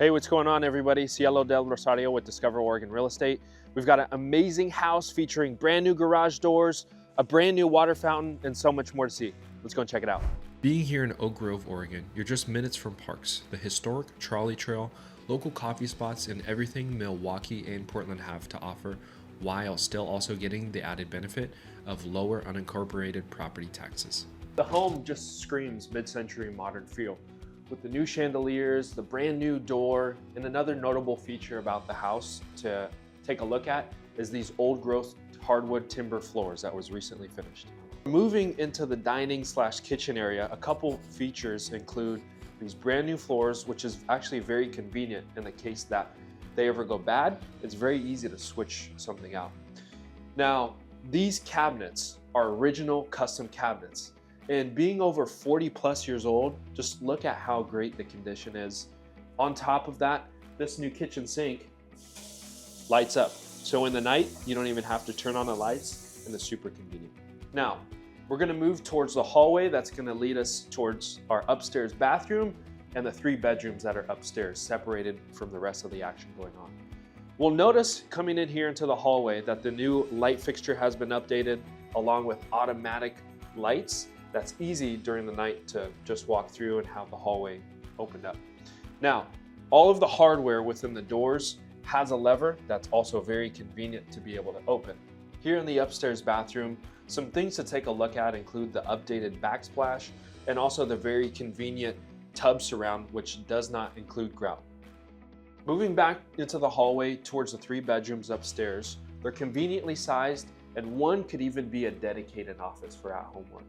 Hey, what's going on, everybody? Cielo del Rosario with Discover Oregon Real Estate. We've got an amazing house featuring brand new garage doors, a brand new water fountain, and so much more to see. Let's go and check it out. Being here in Oak Grove, Oregon, you're just minutes from parks, the Historic Trolley Trail, local coffee spots, and everything Milwaukie and Portland have to offer, while still also getting the added benefit of lower unincorporated property taxes. The home just screams mid-century modern feel. With the new chandeliers, the brand new door, and another notable feature about the house to take a look at is these old growth hardwood timber floors that was recently finished. Moving into the dining / kitchen area, a couple features include these brand new floors, which is actually very convenient in the case that they ever go bad. It's very easy to switch something out. Now, these cabinets are original custom cabinets. And being over 40 plus years old, just look at how great the condition is. On top of that, this new kitchen sink lights up. So in the night, you don't even have to turn on the lights, and it's super convenient. Now, we're gonna move towards the hallway that's gonna lead us towards our upstairs bathroom and the 3 bedrooms that are upstairs, separated from the rest of the action going on. We'll notice coming in here into the hallway that the new light fixture has been updated, along with automatic lights. That's easy during the night to just walk through and have the hallway opened up. Now, all of the hardware within the doors has a lever that's also very convenient to be able to open. Here in the upstairs bathroom, some things to take a look at include the updated backsplash and also the very convenient tub surround, which does not include grout. Moving back into the hallway towards the 3 bedrooms upstairs, they're conveniently sized, and one could even be a dedicated office for at-home work.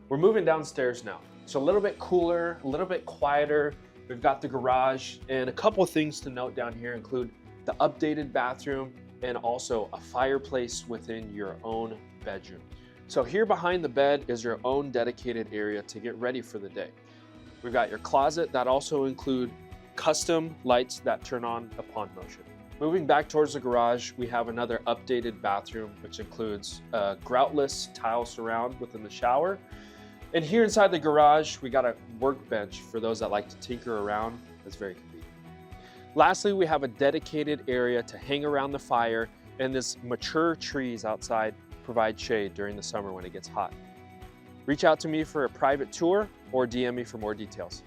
We're moving downstairs now. So a little bit cooler, a little bit quieter. We've got the garage, and a couple of things to note down here include the updated bathroom and also a fireplace within your own bedroom. So here behind the bed is your own dedicated area to get ready for the day. We've got your closet that also include custom lights that turn on upon motion. Moving back towards the garage, we have another updated bathroom, which includes a groutless tile surround within the shower. And here inside the garage, we got a workbench for those that like to tinker around. That's very convenient. Lastly, we have a dedicated area to hang around the fire, and this mature trees outside provide shade during the summer when it gets hot. Reach out to me for a private tour or DM me for more details.